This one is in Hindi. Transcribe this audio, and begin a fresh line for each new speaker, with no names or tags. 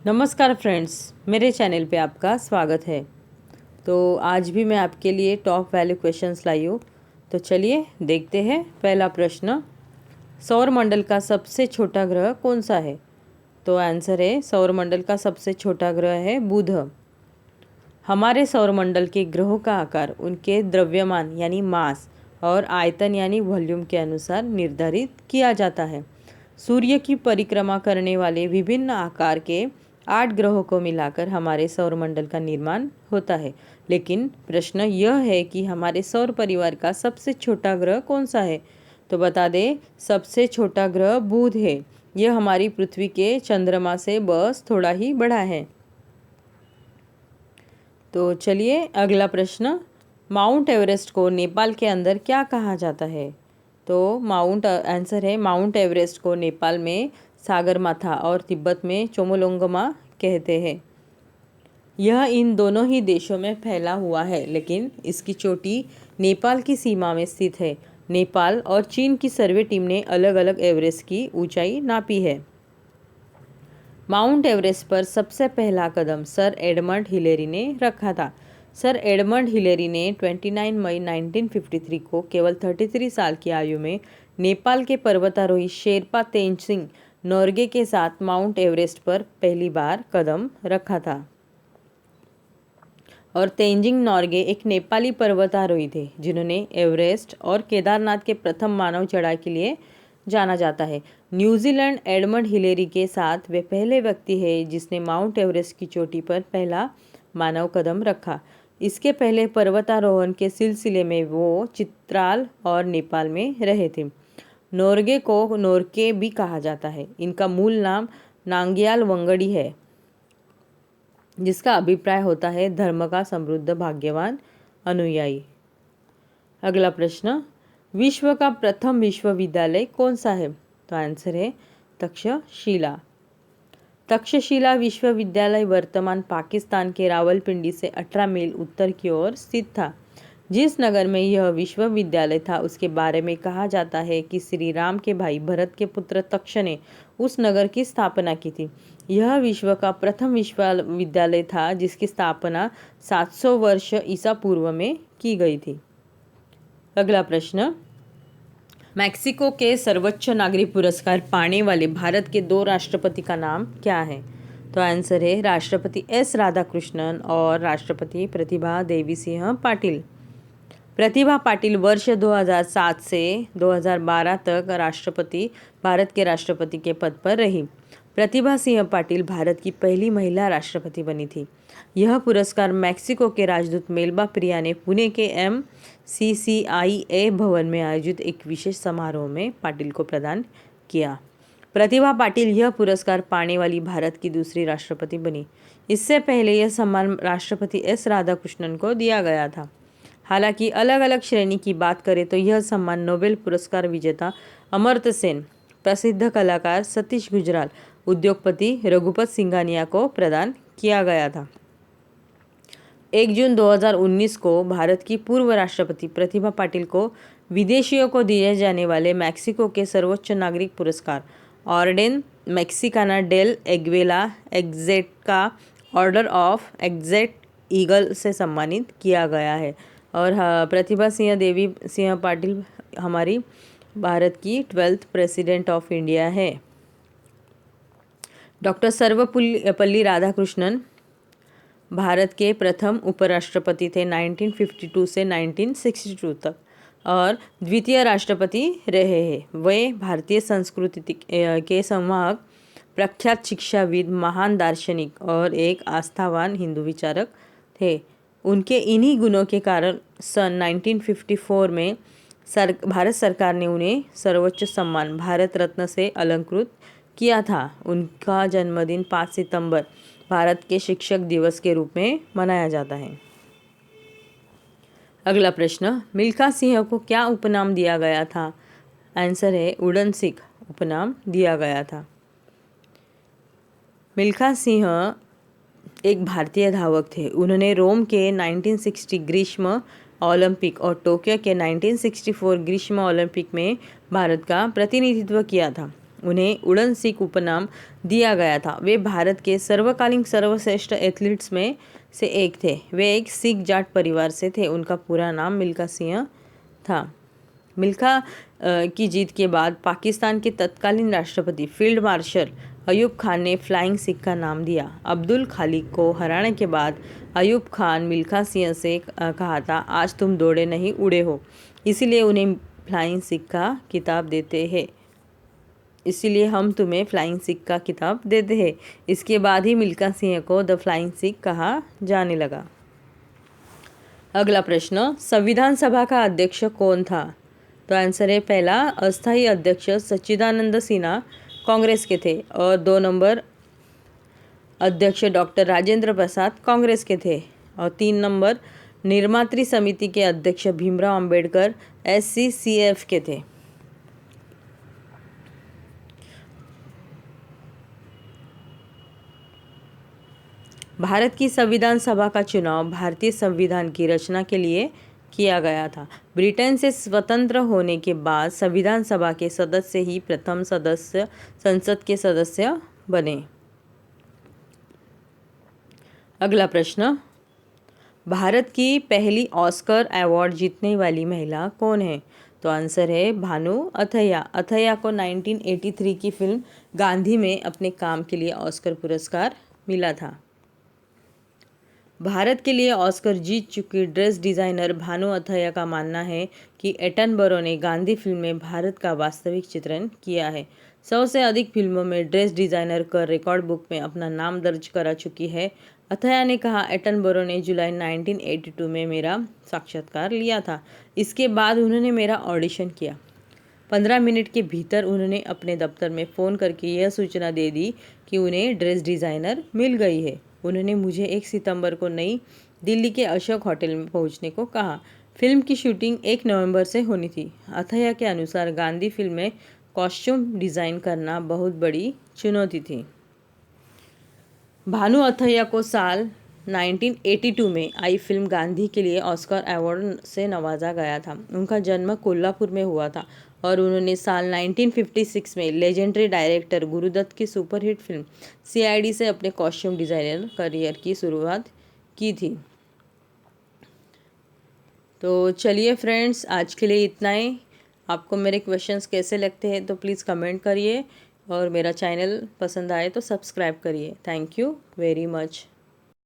नमस्कार फ्रेंड्स, मेरे चैनल पे आपका स्वागत है। तो आज भी मैं आपके लिए टॉप वैल्यू क्वेश्चंस लाई हूँ। तो चलिए देखते हैं। पहला प्रश्न, सौर मंडल का सबसे छोटा ग्रह कौन सा है? तो आंसर है, सौर मंडल का सबसे छोटा ग्रह है बुध। हमारे सौर मंडल के ग्रहों का आकार उनके द्रव्यमान यानी मास और आयतन यानी वॉल्यूम के अनुसार निर्धारित किया जाता है। सूर्य की परिक्रमा करने वाले विभिन्न आकार के 8 ग्रहों को मिलाकर हमारे सौरमंडल का निर्माण होता है। लेकिन प्रश्न यह है कि हमारे सौर परिवार का सबसे छोटा ग्रह कौन सा है? तो बता दें, सबसे छोटा ग्रह बुध है। यह हमारी पृथ्वी के चंद्रमा से बस थोड़ा ही बड़ा है। तो चलिए अगला प्रश्न, माउंट एवरेस्ट को नेपाल के अंदर क्या कहा जाता है? तो आंसर है, माउंट एवरेस्ट को नेपाल में सागरमाथा और तिब्बत में चोमोलोंगमा कहते हैं। यह इन दोनों ही देशों में फैला हुआ है, लेकिन इसकी चोटी नेपाल की सीमा में स्थित है। नेपाल और चीन की सर्वे टीम ने अलग अलग एवरेस्ट की ऊंचाई नापी है। माउंट एवरेस्ट पर सबसे पहला कदम सर एडमंड हिलेरी ने रखा था। सर एडमंड हिलेरी ने 29 मई 1953 को केवल 33 साल की आयु में नेपाल के पर्वतारोही शेरपा तेंजिंग नोर्गे के साथ माउंट एवरेस्ट पर पहली बार कदम रखा था। और तेंजिंग नोर्गे एक नेपाली पर्वतारोही थे जिन्होंने एवरेस्ट और केदारनाथ के प्रथम मानव चढ़ाई के लिए जाना जाता है। न्यूजीलैंड एडमंड हिलेरी के साथ वे पहले व्यक्ति हैं जिसने माउंट एवरेस्ट की चोटी पर पहला मानव कदम रखा। इसके पहले पर्वतारोहण के सिलसिले में वो चित्राल और नेपाल में रहे थे। नोर्गे को नोर्के भी कहा जाता है। इनका मूल नाम नांग्याल वंगड़ी है, जिसका अभिप्राय होता है धर्म का समृद्ध भाग्यवान अनुयायी। अगला प्रश्न, विश्व का प्रथम विश्वविद्यालय कौन सा है? तो आंसर है तक्षशिला। तक्षशिला विश्वविद्यालय वर्तमान पाकिस्तान के रावलपिंडी से 18 मील उत्तर की ओर स्थित था। जिस नगर में यह विश्वविद्यालय था उसके बारे में कहा जाता है कि श्री राम के भाई भरत के पुत्र तक्ष ने उस नगर की स्थापना की थी। यह विश्व का प्रथम विश्वविद्यालय था जिसकी स्थापना 700 वर्ष ईसा पूर्व में की गई थी। अगला प्रश्न, मैक्सिको के सर्वोच्च नागरिक पुरस्कार पाने वाले भारत के 2 राष्ट्रपति का नाम क्या है? तो आंसर है राष्ट्रपति एस राधाकृष्णन और राष्ट्रपति प्रतिभा देवी सिंह पाटिल। प्रतिभा पाटिल वर्ष 2007 से 2012 तक भारत के राष्ट्रपति के पद पर रही। प्रतिभा सिंह पाटिल भारत की पहली महिला राष्ट्रपति बनी थी। यह पुरस्कार मैक्सिको के राजदूत मेल्बा प्रिया ने पुणे के MCCIA भवन में आयोजित एक विशेष समारोह में पाटिल को प्रदान किया। प्रतिभा पाटिल यह पुरस्कार पाने वाली भारत की दूसरी राष्ट्रपति बनी। इससे पहले यह सम्मान राष्ट्रपति एस राधाकृष्णन को दिया गया था। हालांकि अलग अलग श्रेणी की बात करें तो यह सम्मान नोबेल पुरस्कार विजेता अमर्त्य सेन, प्रसिद्ध कलाकार सतीश गुजराल, उद्योगपति रघुपत सिंघानिया को प्रदान किया गया था। 1 जून 2019 को भारत की पूर्व राष्ट्रपति प्रतिभा पाटिल को विदेशियों को दिए जाने वाले मैक्सिको के सर्वोच्च नागरिक पुरस्कार Orden Mexicana del Aguila Azteca Order of एक्जेट ईगल से सम्मानित किया गया है। और प्रतिभा सिंह देवी सिंह पाटिल हमारी भारत की 12th प्रेसिडेंट ऑफ इंडिया है। डॉक्टर सर्वपल्ली राधाकृष्णन भारत के प्रथम उपराष्ट्रपति थे 1952 से 1962 तक और द्वितीय राष्ट्रपति रहे हैं। वे भारतीय संस्कृति के संवाहक, प्रख्यात शिक्षाविद, महान दार्शनिक और एक आस्थावान हिंदू विचारक थे। उनके इन्हीं गुणों के कारण सन 1954 में भारत सरकार ने उन्हें सर्वोच्च सम्मान भारत रत्न से अलंकृत किया था। उनका जन्मदिन 5 सितंबर भारत के शिक्षक दिवस के रूप में मनाया जाता है। अगला प्रश्न, मिल्खा सिंह को क्या उपनाम दिया गया था? आंसर है उड़न सिख उपनाम दिया गया था। मिल्खा सिंह एक भारतीय धावक थे। उन्होंने रोम के 1960 ग्रीष्म ओलंपिक और टोक्यो के 1964 ग्रीष्म ओलंपिक में भारत का प्रतिनिधित्व किया था। उन्हें उड़न सिख उपनाम दिया गया था। वे भारत के सर्वकालीन सर्वश्रेष्ठ एथलीट्स में से एक थे। वे एक सिख जाट परिवार से थे। उनका पूरा नाम मिल्खा सिंह था। मिल्खा की जीत के बाद पाकिस्तान के तत्कालीन राष्ट्रपति फील्ड मार्शल अयूब खान ने फ्लाइंग सिख का नाम दिया। अब्दुल खालिक को हराने के बाद अयूब खान मिल्खा सिंह से कहा था, आज तुम दौड़े नहीं उड़े हो, इसीलिए उन्हें फ्लाइंग सिख का खिताब देते हैं। इसीलिए हम तुम्हें फ्लाइंग सिख का खिताब देते हैं। इसके बाद ही मिल्खा सिंह को द फ्लाइंग सिख कहा जाने लगा। अगला प्रश्न, संविधान सभा का अध्यक्ष कौन था? तो आंसर है पहला, अस्थायी अध्यक्ष सच्चिदानंद सिन्हा कांग्रेस के थे, और 2 नंबर अध्यक्ष डॉक्टर राजेंद्र प्रसाद कांग्रेस के थे, और 3 नंबर निर्मात्री समिति के अध्यक्ष भीमराव अंबेडकर SCCF के थे। भारत की संविधान सभा का चुनाव भारतीय संविधान की रचना के लिए किया गया था। ब्रिटेन से स्वतंत्र होने के बाद संविधान सभा के सदस्य ही प्रथम सदस्य संसद के सदस्य बने। अगला प्रश्न, भारत की पहली ऑस्कर अवार्ड जीतने वाली महिला कौन है? तो आंसर है भानु अथैया। अथैया को 1983 की फिल्म गांधी में अपने काम के लिए ऑस्कर पुरस्कार मिला था। भारत के लिए ऑस्कर जीत चुकी ड्रेस डिज़ाइनर भानु अथैया का मानना है कि एटनबरो ने गांधी फिल्म में भारत का वास्तविक चित्रण किया है। 100 से अधिक फिल्मों में ड्रेस डिज़ाइनर कर रिकॉर्ड बुक में अपना नाम दर्ज करा चुकी है। अथैया ने कहा, एटनबरो ने जुलाई 1982 में मेरा साक्षात्कार लिया था। इसके बाद उन्होंने मेरा ऑडिशन किया। 15 मिनट के भीतर उन्होंने अपने दफ्तर में फ़ोन करके यह सूचना दे दी कि उन्हें ड्रेस डिज़ाइनर मिल गई है। उन्होंने मुझे 1 सितंबर को नई दिल्ली के अशोक होटल में पहुंचने को कहा। फिल्म की शूटिंग 1 नवंबर से होनी थी। अथैया के अनुसार गांधी फिल्म में कॉस्ट्यूम डिज़ाइन करना बहुत बड़ी चुनौती थी। भानु अथैया को साल 1982 में आई फिल्म गांधी के लिए ऑस्कर अवार्ड से नवाजा गया था। उनका जन्म कोल्हापुर में हुआ था और उन्होंने साल 1956 में लेजेंडरी डायरेक्टर गुरुदत्त की सुपरहिट फिल्म CID से अपने कॉस्ट्यूम डिज़ाइनर करियर की शुरुआत की थी। तो चलिए फ्रेंड्स, आज के लिए इतना ही। आपको मेरे क्वेश्चंस कैसे लगते हैं तो प्लीज़ कमेंट करिए, और मेरा चैनल पसंद आए तो सब्सक्राइब करिए। Thank you very much.